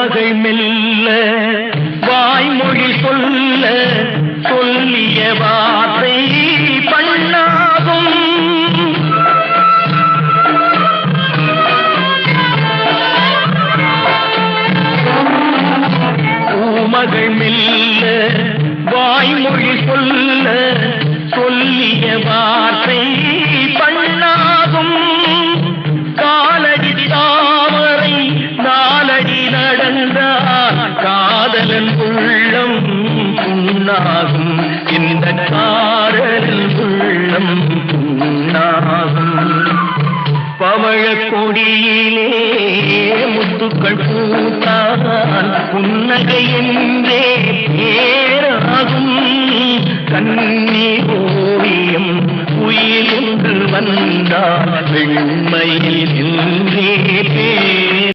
பூமகள் மெல்ல வாய்மொழி சொல்ல சொல்லிய வார்த்தை பண்ணாகும். பூமகள் மெல்ல வாய்மொழி சொல்ல சொல்லிய வார்த்தை பண்ணாகும். காலடி தாமரை நாலடி நடந்தால் காதலன் உள்ளம் புண்ணாகும். இந்த காதலன் உள்ளம் புண்ணாகும். பவழக் கொடியிலே முத்துக்கள் பூத்தால் புன்னகை என்றே பேராகும். கண்ணீர் ஓவியம் உயிர் என்று வந்தால் வெண்மையில் என்றே பேர்.